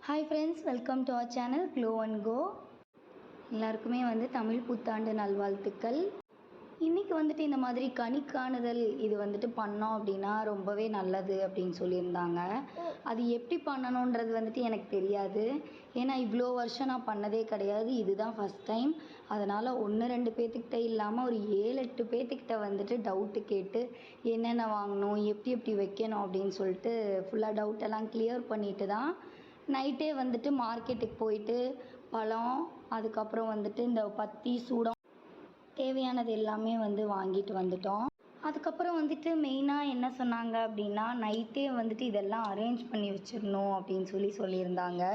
Hi friends, welcome to our channel glow and go. எல்லாருக்குமே தமிழ் புத்தாண்டு நல்வாழ்த்துக்கள். இன்றைக்கி இந்த மாதிரி கனி காணுதல் இது பண்ணோம் அப்படின்னா ரொம்பவே நல்லது அப்படின்னு சொல்லியிருந்தாங்க. அது எப்படி பண்ணணுன்றது எனக்கு தெரியாது. ஏன்னா இவ்வளோ வருஷம் நான் பண்ணதே கிடையாது. இதுதான் ஃபஸ்ட் டைம். அதனால் 1-2 பேர்த்துக்கிட்ட இல்லாமல் ஒரு 7-8 பேர்த்துக்கிட்ட டவுட்டு கேட்டு என்னென்ன வாங்கணும், எப்படி எப்படி வைக்கணும் அப்படின்னு சொல்லிட்டு ஃபுல்லாக டவுட்டெல்லாம் கிளியர் பண்ணிட்டு தான் நைட்டே மார்க்கெட்டுக்கு போயிட்டு பழம், அதுக்கப்புறம் இந்த பத்தி சூடம் தேவையானது எல்லாமே வாங்கிட்டு வந்துட்டோம். அதுக்கப்புறம் மெயினாக என்ன சொன்னாங்க அப்படின்னா, நைட்டே இதெல்லாம் அரேஞ்ச் பண்ணி வச்சிடணும் அப்படின்னு சொல்லியிருந்தாங்க.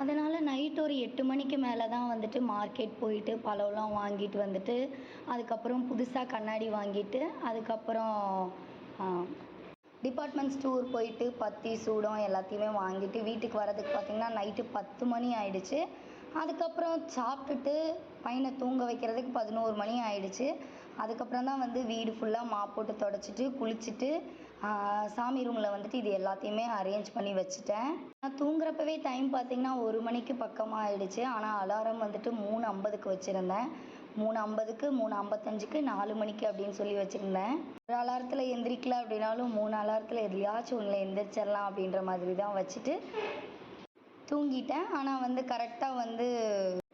அதனால் நைட் ஒரு 8 மணிக்கு மேலே தான் மார்க்கெட் போயிட்டு பழம்லாம் வாங்கிட்டு அதுக்கப்புறம் புதுசாக கண்ணாடி வாங்கிட்டு அதுக்கப்புறம் டிபார்ட்மெண்ட் ஸ்டோர் போயிட்டு பத்தி சூடம் எல்லாத்தையுமே வாங்கிட்டு வீட்டுக்கு வரதுக்கு பார்த்திங்கன்னா நைட்டு 10 மணி ஆயிடுச்சு. அதுக்கப்புறம் சாப்பிட்டுட்டு பையனை தூங்க வைக்கிறதுக்கு 11 மணி ஆயிடுச்சு. அதுக்கப்புறம் தான் வீடு ஃபுல்லாக மாப் போட்டு தொடச்சிட்டு குளிச்சுட்டு சாமி ரூமில் இது எல்லாத்தையுமே அரேஞ்ச் பண்ணி வச்சுட்டேன். நான் தூங்குறப்பவே டைம் பார்த்திங்கன்னா 1 மணிக்கு பக்கமாக ஆயிடுச்சு. ஆனால் அலாரம் 3:50க்கு வச்சுருந்தேன். 3:50க்கு, 3:55க்கு, 4 மணிக்கு அப்படின்னு சொல்லி வச்சுருந்தேன். ஒரு அலாரத்தில் எந்திரிக்கல அப்படின்னாலும் 3 அலாரத்தில் எதுலையாச்சும் ஒன்றில் எந்திரிச்சிடலாம் அப்படின்ற மாதிரி தான் வச்சுட்டு தூங்கிட்டேன். ஆனால் கரெக்டாக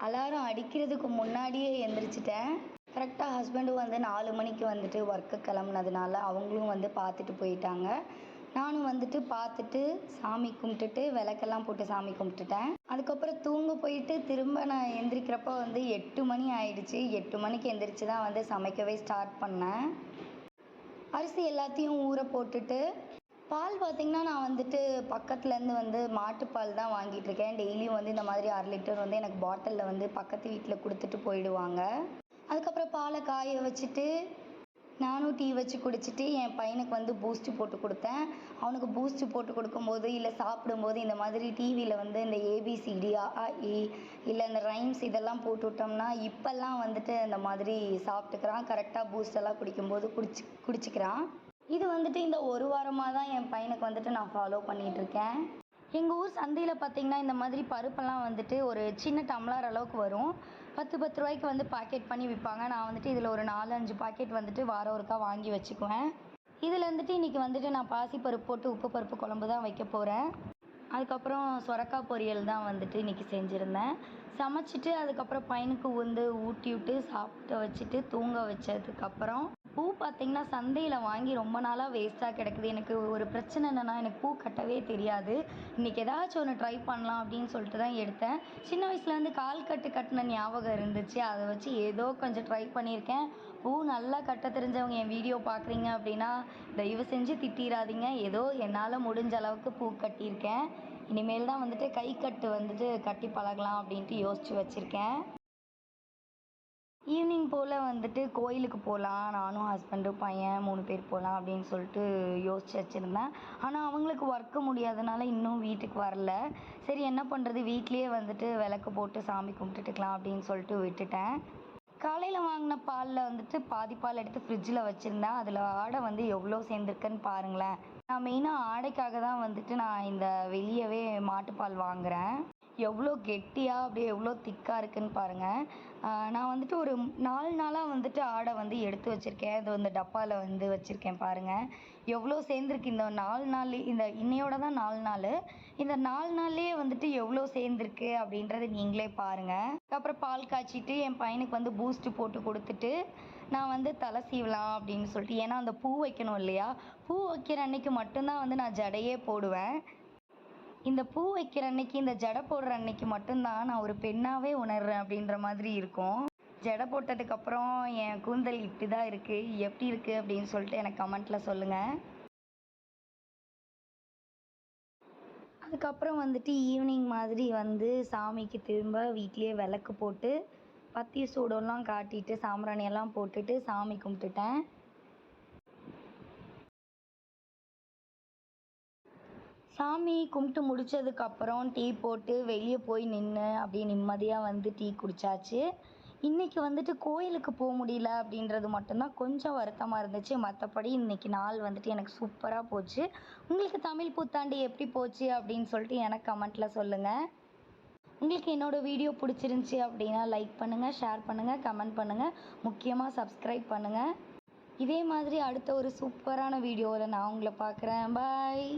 அலாரம் அடிக்கிறதுக்கு முன்னாடியே எந்திரிச்சிட்டேன். கரெக்டாக ஹஸ்பண்டும் 4 மணிக்கு ஒர்க்கு கிளம்புனதுனால அவங்களும் பார்த்துட்டு போயிட்டாங்க. நானும் பார்த்துட்டு சாமி கும்பிட்டுட்டு விளக்கெல்லாம் போட்டு சாமி கும்பிட்டுட்டேன். அதுக்கப்புறம் தூங்க போயிட்டு திரும்ப நான் எந்திரிக்கிறப்போ 8 மணி ஆயிடுச்சு. 8 மணிக்கு எந்திரிச்சு தான் சமைக்கவே ஸ்டார்ட் பண்ணேன். அரிசி எல்லாத்தையும் ஊற போட்டுட்டு பால் பார்த்திங்கன்னா நான் பக்கத்துலேருந்து மாட்டுப்பால் தான் வாங்கிட்டுருக்கேன். டெய்லியும் இந்த மாதிரி 1/2 லிட்டர் எனக்கு பாட்டிலில் பக்கத்து வீட்டில் கொடுத்துட்டு போயிடுவாங்க. அதுக்கப்புறம் பாலை காய வச்சுட்டு நானும் டீ வச்சு குடிச்சிட்டு என் பையனுக்கு பூஸ்ட்டு போட்டு கொடுத்தேன். அவனுக்கு பூஸ்ட்டு போட்டு கொடுக்கும்போது இல்லை சாப்பிடும்போது இந்த மாதிரி டிவியில் இந்த ஏபிசிடி அஇ இல்லை இந்த ரைம்ஸ் இதெல்லாம் போட்டு விட்டோம்னா இப்போல்லாம் இந்த மாதிரி சாப்பிட்டுக்கிறான். கரெக்டாக பூஸ்டெல்லாம் குடிக்கும்போது குடிச்சிக்கிறான். இது இந்த ஒரு வாரமாக தான் என் பையனுக்கு நான் ஃபாலோ பண்ணிகிட்ருக்கேன். எங்கள் ஊர் சந்தையில் பார்த்திங்கன்னா இந்த மாதிரி பருப்பெல்லாம் ஒரு சின்ன டம்ளர் அளவுக்கு வரும். 10 ரூபாய்க்கு பாக்கெட் பண்ணி விற்பாங்க. நான் இதில் ஒரு 4-5 பாக்கெட் வாரம் ஒருக்கா வாங்கி வச்சுக்குவேன். இதில் இன்றைக்கி நான் பாசிப்பருப்பு போட்டு உப்பு பருப்பு குழம்பு தான் வைக்க போகிறேன். அதுக்கப்புறம் சொரக்காய் பொரியல் தான் இன்றைக்கி செஞ்சுருந்தேன். சமைச்சிட்டு அதுக்கப்புறம் பையனுக்கு ஊட்டி விட்டு சாப்பிட்டு வச்சுட்டு தூங்க வச்சதுக்கப்புறம் பூ பார்த்திங்கன்னா சந்தையில் வாங்கி ரொம்ப நாளாக வேஸ்ட்டாக கிடக்குது. எனக்கு ஒரு பிரச்சனை என்னென்னா எனக்கு பூ கட்டவே தெரியாது. இன்றைக்கி ஏதாச்சும் ஒன்று ட்ரை பண்ணலாம் அப்படின்னு சொல்லிட்டு தான் எடுத்தேன். சின்ன வயசில் கால் கட்டு கட்டின ஞாபகம் இருந்துச்சு. அதை வச்சு ஏதோ கொஞ்சம் ட்ரை பண்ணியிருக்கேன். பூ நல்லா கட்ட தெரிஞ்சவங்க என் வீடியோ பார்க்குறீங்க அப்படின்னா தயவு செஞ்சு திட்டிடாதீங்க. ஏதோ என்னால் முடிஞ்ச அளவுக்கு பூ கட்டியிருக்கேன். இனிமேல் தான் கை கட்டு கட்டி பழகலாம் அப்படின்ட்டு யோசித்து வச்சுருக்கேன். ஈவினிங் போல் கோயிலுக்கு போகலாம், நானும் ஹஸ்பண்டும் பையன் 3 பேர் போகலாம் அப்படின்னு சொல்லிட்டு யோசிச்சு வச்சுருந்தேன். ஆனால் அவங்களுக்கு ஒர்க்கு முடியாதனால இன்னும் வீட்டுக்கு வரல. சரி என்ன பண்ணுறது, வீட்லேயே விளக்கு போட்டு சாமி கும்பிட்டுட்டுக்கலாம் அப்படின்னு சொல்லிட்டு விட்டுட்டேன். காலையில் வாங்கின பாலில் பாதி பால் எடுத்து ஃப்ரிட்ஜில் வச்சுருந்தேன். அதில் ஆடை எவ்வளோ சேர்ந்துருக்குன்னு பாருங்களேன். நான் மெயினாக ஆடைக்காக தான் நான் இந்த வெளியவே மாட்டுப்பால் வாங்குகிறேன். எவ்வளோ கெட்டியாக அப்படியே எவ்வளோ திக்காக இருக்குதுன்னு பாருங்கள். நான் ஒரு 4 நாளாக ஆடை எடுத்து வச்சுருக்கேன். இது இந்த டப்பாவில் வச்சுருக்கேன் பாருங்கள். எவ்வளோ சேர்ந்துருக்கு இந்த 4 நாள், இந்த இன்னையோட தான் 4 நாள். இந்த 4 நாள்லேயே எவ்வளோ சேர்ந்துருக்கு அப்படின்றத நீங்களே பாருங்கள். அப்புறம் பால் காய்ச்சிட்டு என் பையனுக்கு பூஸ்ட்டு போட்டு கொடுத்துட்டு நான் தலை சீவலாம் அப்படின்னு சொல்லிட்டு, ஏன்னா அந்த பூ வைக்கணும் இல்லையா, பூ வைக்கிற அன்னைக்கு மட்டும்தான் நான் ஜடையே போடுவேன். இந்த பூ வைக்கிற அன்னைக்கு, இந்த ஜடை போடுற அன்னைக்கு மட்டும்தான் நான் ஒரு பெண்ணாகவே உணர்றேன் அப்படின்ற மாதிரி இருக்கும். ஜடை போட்டதுக்கப்புறம் என் கூந்தல் இப்படி தான் இருக்குது. எப்படி இருக்குது அப்படின்னு சொல்லிட்டு எனக்கு கமெண்ட்டில் சொல்லுங்கள். அதுக்கப்புறம் ஈவினிங் மாதிரி சாமிக்கு திரும்ப வீட்லேயே விளக்கு போட்டு பத்தி சூடெல்லாம் காட்டிட்டு சாம்பிராணியெல்லாம் போட்டுட்டு சாமி கும்பிட்டுட்டேன். சாமி கும்பிட்டு முடித்ததுக்கப்புறம் டீ போட்டு வெளியே போய் நின்று அப்படியே நிம்மதியாக டீ குடித்தாச்சு. இன்றைக்கி வந்துட்டு கோயிலுக்கு போக முடியல அப்படின்றது மட்டும்தான் கொஞ்சம் வருத்தமாக இருந்துச்சு. மற்றபடி இன்றைக்கி நாள் வந்துட்டு எனக்கு சூப்பராக போச்சு. உங்களுக்கு தமிழ் புத்தாண்டு எப்படி போச்சு அப்படின்னு சொல்லிட்டு எனக்கு கமெண்ட்டில் சொல்லுங்கள். உங்களுக்கு என்னோடய வீடியோ பிடிச்சிருந்துச்சி அப்படின்னா லைக் பண்ணுங்கள், ஷேர் பண்ணுங்கள், கமெண்ட் பண்ணுங்கள், முக்கியமாக சப்ஸ்கிரைப் பண்ணுங்கள். இதே மாதிரி அடுத்த ஒரு சூப்பரான வீடியோவில் நான் உங்களை பார்க்குறேன். பாய்.